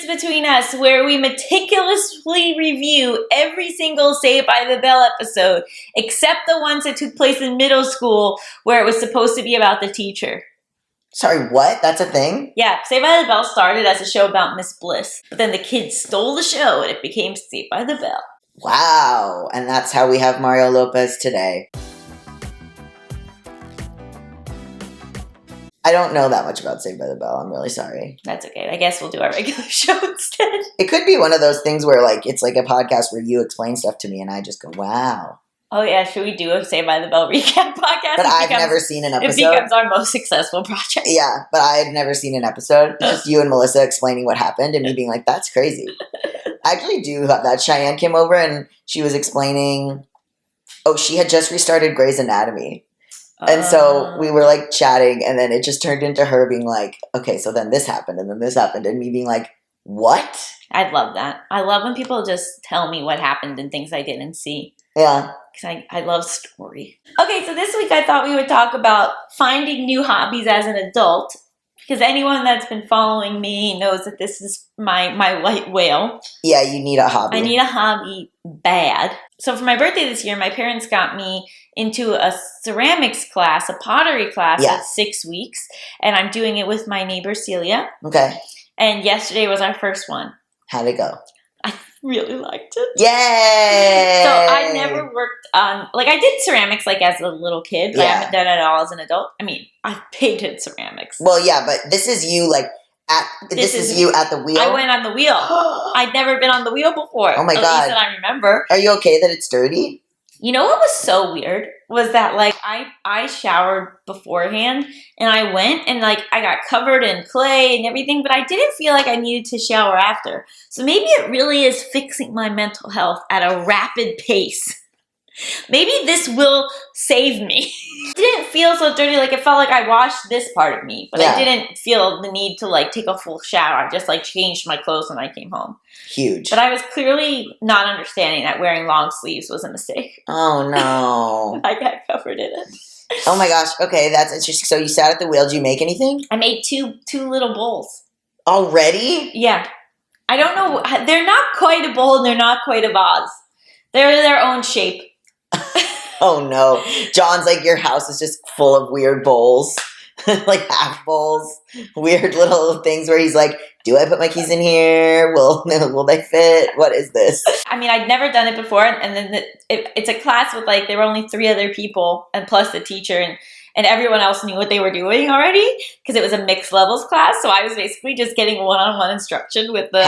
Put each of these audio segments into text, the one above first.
Between Us, where we meticulously review every single Saved by the Bell episode, except the ones that took place in middle school, where it was supposed to be about the teacher. Sorry, what? That's a thing? Yeah, Saved by the Bell started as a show about Miss Bliss, but then the kids stole the show and it became Saved by the Bell. Wow, and that's how we have Mario Lopez today. I don't know that much about Saved by the Bell. I'm really sorry. That's okay. I guess we'll do our regular show instead. It could be one of those things where, like, it's like a podcast where you explain stuff to me and I just go, wow. Oh, yeah. Should we do a Saved by the Bell recap podcast? But I've never seen an episode. It becomes our most successful project. Yeah, but I've never seen an episode. It's just you and Melissa explaining what happened and me being like, that's crazy. I actually do have that. Cheyenne came over and she was explaining, she had just restarted Grey's Anatomy. And so we were like chatting and then it just turned into her being like, okay, so then this happened and then this happened and me being like, what? I love that. I love when people just tell me what happened and things I didn't see. Yeah. Because I love story. Okay, so this week I thought we would talk about finding new hobbies as an adult. Because anyone that's been following me knows that this is my white whale. Yeah, you need a hobby. I need a hobby bad. So for my birthday this year, my parents got me into a ceramics class, a pottery class at 6 weeks. And I'm doing it with my neighbor Celia. Okay. And yesterday was our first one. How'd it go? I really liked it. Yay! So I never worked on, like, I did ceramics, like, as a little kid, but I haven't done it all as an adult. I mean, I painted ceramics. Well, yeah, but this is you, like, this is you at the wheel? I went on the wheel. I'd never been on the wheel before. Oh, my God. At least that I remember. Are you okay that it's dirty? You know what was so weird was that, like, I showered beforehand, and I went, and, like, I got covered in clay and everything, but I didn't feel like I needed to shower after. So maybe it really is fixing my mental health at a rapid pace. Maybe this will save me. It didn't feel so dirty. Like, it felt like I washed this part of me, but I didn't feel the need to, like, take a full shower. I just, like, changed my clothes when I came home. Huge. But I was clearly not understanding that wearing long sleeves was a mistake. Oh, no. I got covered in it. Oh, my gosh. Okay, that's interesting. So you sat at the wheel. Did you make anything? I made two little bowls. Already? Yeah. I don't know. They're not quite a bowl and they're not quite a vase. They're their own shape. Oh, no. John's like, your house is just full of weird bowls. Like half bowls. Weird little things where he's like, do I put my keys in here? Will they fit? What is this? I mean, I'd never done it before. And then it's a class with, like, there were only 3 other people and plus the teacher. And everyone else knew what they were doing already because it was a mixed levels class. So I was basically just getting one-on-one instruction with the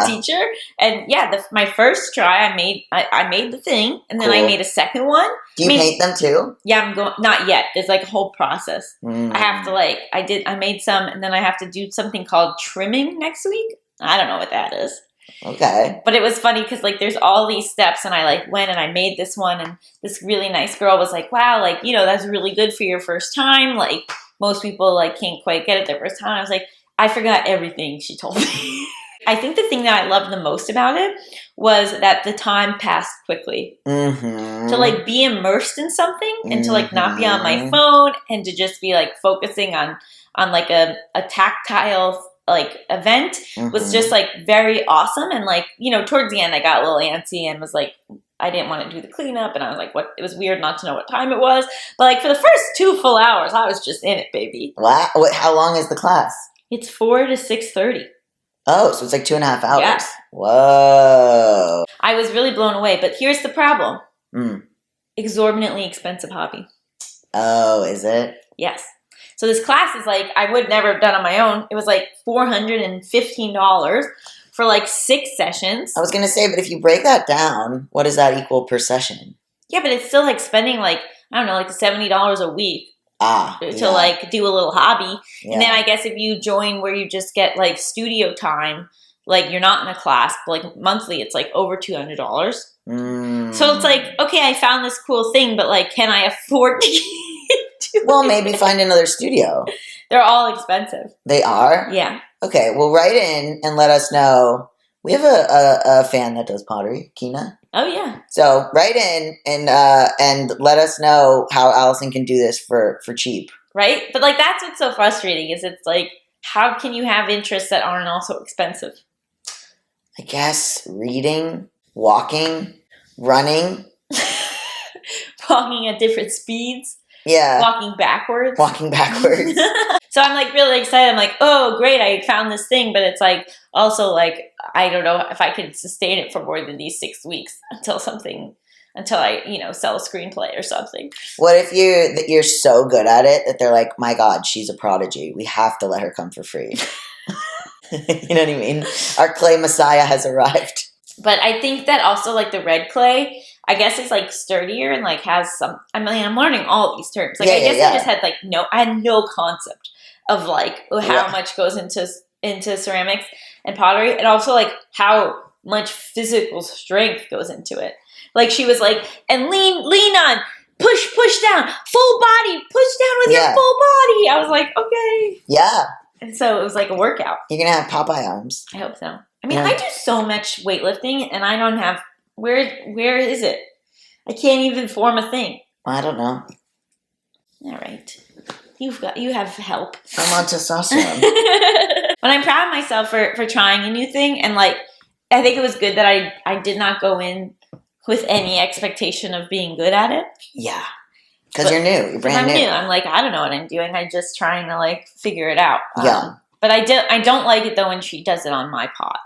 teacher. And yeah, my first try, I made the thing, and then I made a second one. Do you paint them too? Yeah, not yet. There's like a whole process. I have to I made some, and then I have to do something called trimming next week. I don't know what that is. Okay. But it was funny because, like, there's all these steps, and I, like, went and I made this one, and this really nice girl was like, wow, like, you know, that's really good for your first time. Like, most people, like, can't quite get it their first time. I was like, I forgot everything she told me. I think the thing that I loved the most about it was that the time passed quickly. Mm-hmm. To, like, be immersed in something and to, like, not be on my phone and to just be, like, focusing on like, a tactile like event was just like very awesome. And like, you know, towards the end I got a little antsy and was like, I didn't want to do the cleanup, and I was like, what? It was weird not to know what time it was, but like for the first 2 full hours I was just in it, baby. Wow. How long is the class? It's 4 to 6:30. Oh, so it's like 2.5 hours. Yeah. Whoa. I was really blown away, but here's the problem. Exorbitantly expensive hobby. Oh, is it? Yes. So this class is like, I would never have done on my own. It was like $415 for like 6 sessions. I was going to say, but if you break that down, what does that equal per session? Yeah, but it's still like spending like, I don't know, like $70 a week to like do a little hobby. Yeah. And then I guess if you join where you just get like studio time, like you're not in a class, but like monthly, it's like over $200. So it's like, okay, I found this cool thing, but like, can I afford to Well, maybe find another studio. They're all expensive. They are? Yeah. Okay, well, write in and let us know. We have a fan that does pottery, Kina. Oh, yeah. So write in and let us know how Allison can do this for cheap. Right? But like that's what's so frustrating is it's like, how can you have interests that aren't also expensive? I guess reading, walking, running. Walking at different speeds. Yeah. Walking backwards. Walking backwards. So I'm like really excited. I'm like, oh, great, I found this thing. But it's like also like, I don't know if I could sustain it for more than these 6 weeks until I, sell a screenplay or something. What if you're so good at it that they're like, my God, she's a prodigy. We have to let her come for free. You know what I mean? Our clay messiah has arrived. But I think that also like the red clay, I guess it's like sturdier and like has some. I mean, I'm learning all these terms. Like I guess I just had like I had no concept of like how much goes into ceramics and pottery, and also like how much physical strength goes into it. Like she was like, and lean on, push down, full body, push down with your full body. I was like, okay, yeah. And so it was like a workout. You're gonna have Popeye arms. I hope so. I mean, I do so much weightlifting, and I don't have where is it? I can't even form a thing. I don't know. All right, you have help. I'm on testosterone. But I'm proud of myself for trying a new thing, and like I think it was good that I did not go in with any expectation of being good at it. Yeah, because you're new. You're brand new. I'm like, I don't know what I'm doing. I'm just trying to like figure it out. Yeah. But I don't like it though when she does it on my pot.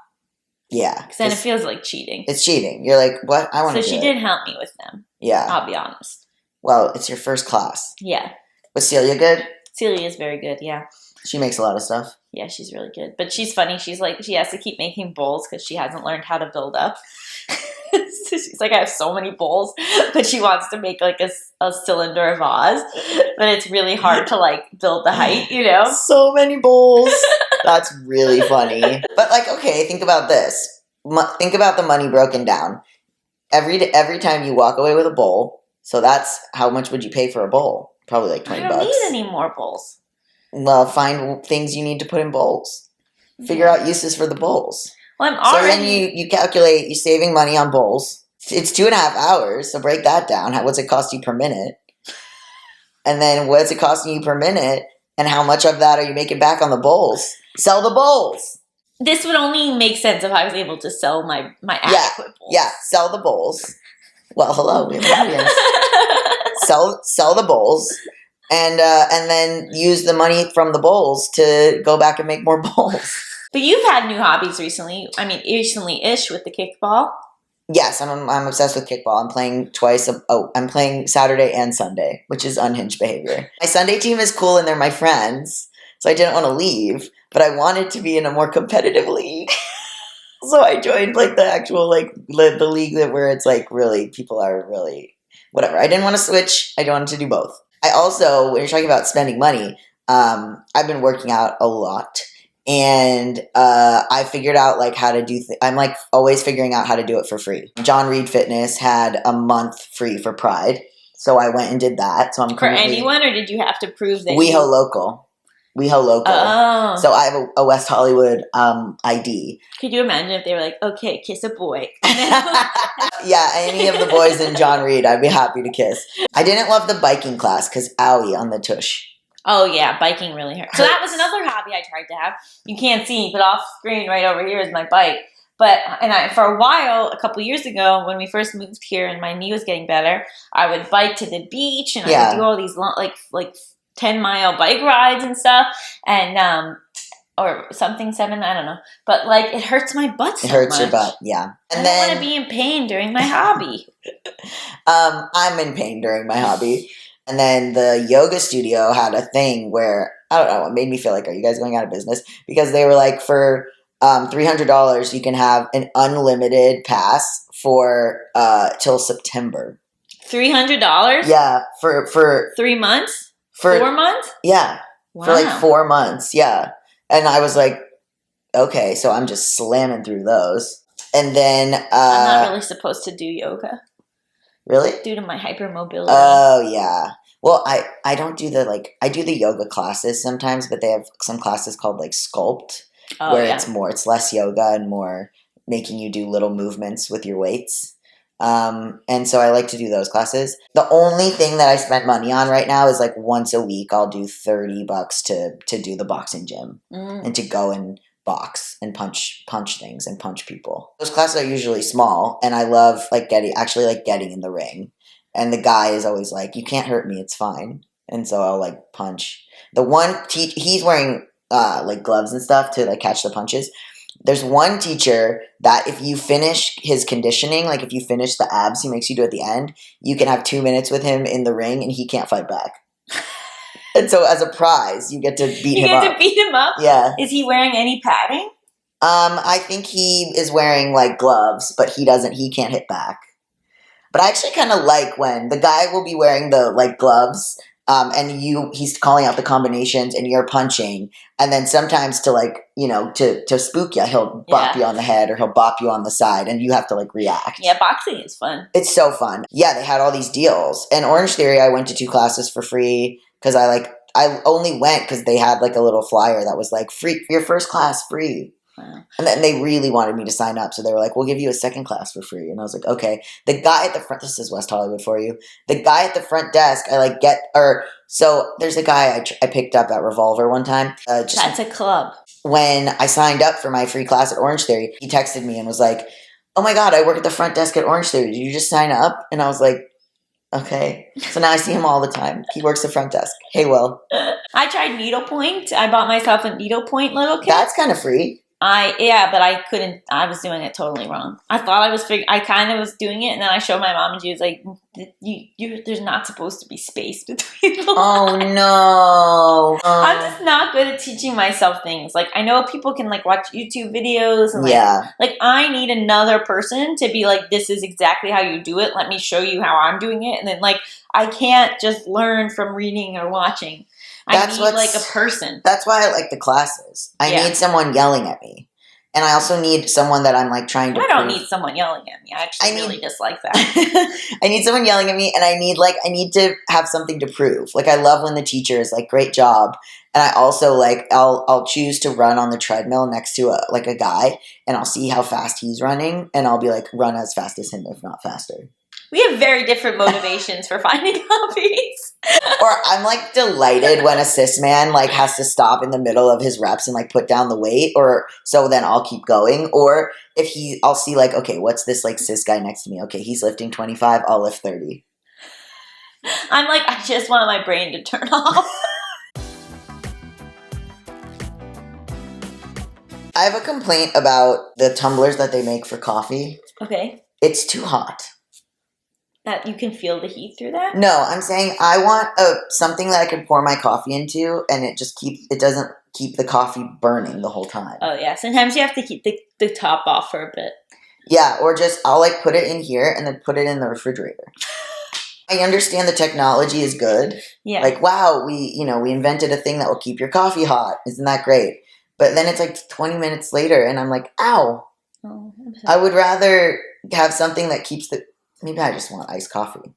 Yeah. Because then it feels like cheating. It's cheating. You're like, what? I want to do it. So she did help me with them. Yeah. I'll be honest. Well, it's your first class. Yeah. Was Celia good? Celia is very good, yeah. She makes a lot of stuff. Yeah, she's really good. But she's funny. She's like, she has to keep making bowls because she hasn't learned how to build up. So she's like, I have so many bowls, but she wants to make like a cylinder vase, but it's really hard to like build the height, So many bowls. That's really funny. But like, okay, think about this. Think about the money broken down. Every time you walk away with a bowl, so that's how much would you pay for a bowl? Probably like $20. I don't need any more bowls. Well, find things you need to put in bowls. Figure out uses for the bowls. Well, I'm already... So then you calculate, you're saving money on bowls. It's 2.5 hours, so break that down. What's it cost you per minute? And then what's it costing you per minute? And how much of that are you making back on the bowls? Sell the bowls. This would only make sense if I was able to sell my adequate bowls. Yeah, sell the bowls. Well, hello, we have an audience. Sell the bowls. And then use the money from the bowls to go back and make more bowls. But you've had new hobbies recently. I mean, recently-ish with the kickball. Yes, I'm obsessed with kickball. I'm playing twice. I'm playing Saturday and Sunday, which is unhinged behavior. My Sunday team is cool and they're my friends, so I didn't want to leave, but I wanted to be in a more competitive league. So I joined like the actual the league where it's like really people are really whatever. I didn't want to switch. I wanted to do both. I also, when you're talking about spending money, I've been working out a lot. And I figured out like how to do I'm like always figuring out how to do it for free. John Reed Fitness had a month free for Pride. So I went and did that. So I'm for anyone, or did you have to prove that WeHo Local. Oh. So I have a West Hollywood ID. Could you imagine if they were like, okay, kiss a boy? Yeah, any of the boys in John Reed, I'd be happy to kiss. I didn't love the biking class because owie on the tush. Oh, yeah, biking really hurts. So that was another hobby I tried to have. You can't see, but off screen right over here is my bike. But for a while, a couple years ago, when we first moved here and my knee was getting better, I would bike to the beach and I would do all these long, like 10-mile bike rides and stuff. And or something 7, I don't know. But like it hurts my butt so much. It hurts your butt, yeah. And I don't want to be in pain during my hobby. I'm in pain during my hobby. And then the yoga studio had a thing where, I don't know, it made me feel like, are you guys going out of business? Because they were like, for $300, you can have an unlimited pass for till September. $300? Yeah, for 3 months? 4 months? Yeah, wow. For like 4 months, yeah. And I was like, okay, so I'm just slamming through those. And then... I'm not really supposed to do yoga. Really? Due to my hypermobility. Oh, yeah. Well, I don't do I do the yoga classes sometimes, but they have some classes called like Sculpt, where it's less yoga and more making you do little movements with your weights. And so I like to do those classes. The only thing that I spend money on right now is like once a week I'll do $30 to do the boxing gym and to go and box and punch things and punch people. Those classes are usually small, and I love like getting in the ring. And the guy is always like, "You can't hurt me, it's fine." And so I'll like punch. The one he's wearing like gloves and stuff to like catch the punches. There's one teacher that if you finish his conditioning, like if you finish the abs he makes you do at the end, you can have 2 minutes with him in the ring and he can't fight back. And so as a prize, you get to beat him up. You get to beat him up? Yeah. Is he wearing any padding? I think he is wearing like gloves, but he can't hit back. But I actually kind of like when the guy will be wearing the like gloves, and he's calling out the combinations and you're punching, and then sometimes to like, to spook you, he'll bop you on the head or he'll bop you on the side and you have to like react. Yeah, boxing is fun. It's so fun. Yeah, they had all these deals. And Orange Theory, I went to 2 classes for free because I only went because they had like a little flyer that was like free, your first class free. Wow. And then they really wanted me to sign up. So they were like, we'll give you a second class for free. And I was like, okay. The guy at the front, this is West Hollywood for you. The guy at the front desk, so there's a guy I picked up at Revolver one time. That's a club. When I signed up for my free class at Orange Theory, he texted me and was like, "Oh my God, I work at the front desk at Orange Theory. Did you just sign up?" And I was like, okay. So now I see him all the time. He works the front desk. Hey, Will. I tried needlepoint. I bought myself a needlepoint little kit. That's kind of free. But I couldn't. I was doing it totally wrong. I thought I kind of was doing it, and then I showed my mom, and she was like, "There's not supposed to be space between the lines." Oh no! I'm just not good at teaching myself things. Like I know people can like watch YouTube videos, and like I need another person to be like, "This is exactly how you do it. Let me show you how I'm doing it," and then like I can't just learn from reading or watching. I need like a person. That's why I like the classes. I need someone yelling at me. And I also need someone that I'm like trying to I don't need someone yelling at me. I actually really dislike that. I need someone yelling at me, and I need to have something to prove. Like I love when the teacher is like, "Great job." And I also like I'll choose to run on the treadmill next to a guy, and I'll see how fast he's running, and I'll be like, run as fast as him, if not faster. We have very different motivations for finding hobbies. Or I'm like delighted when a cis man like has to stop in the middle of his reps and like put down the weight, or so then I'll keep going. Or if I'll see like, okay, what's this like cis guy next to me? Okay, he's lifting 25, I'll lift 30. I'm like, I just want my brain to turn off. I have a complaint about the tumblers that they make for coffee. Okay. It's too hot. That you can feel the heat through that? No, I'm saying I want something that I can pour my coffee into, and it doesn't keep the coffee burning the whole time. Oh yeah, sometimes you have to keep the top off for a bit. Yeah, or I'll like put it in here and then put it in the refrigerator. I understand the technology is good. Yeah. Like, wow, we invented a thing that will keep your coffee hot. Isn't that great? But then it's like 20 minutes later, and I'm like, ow. Oh, I would rather have something that keeps maybe I just want iced coffee.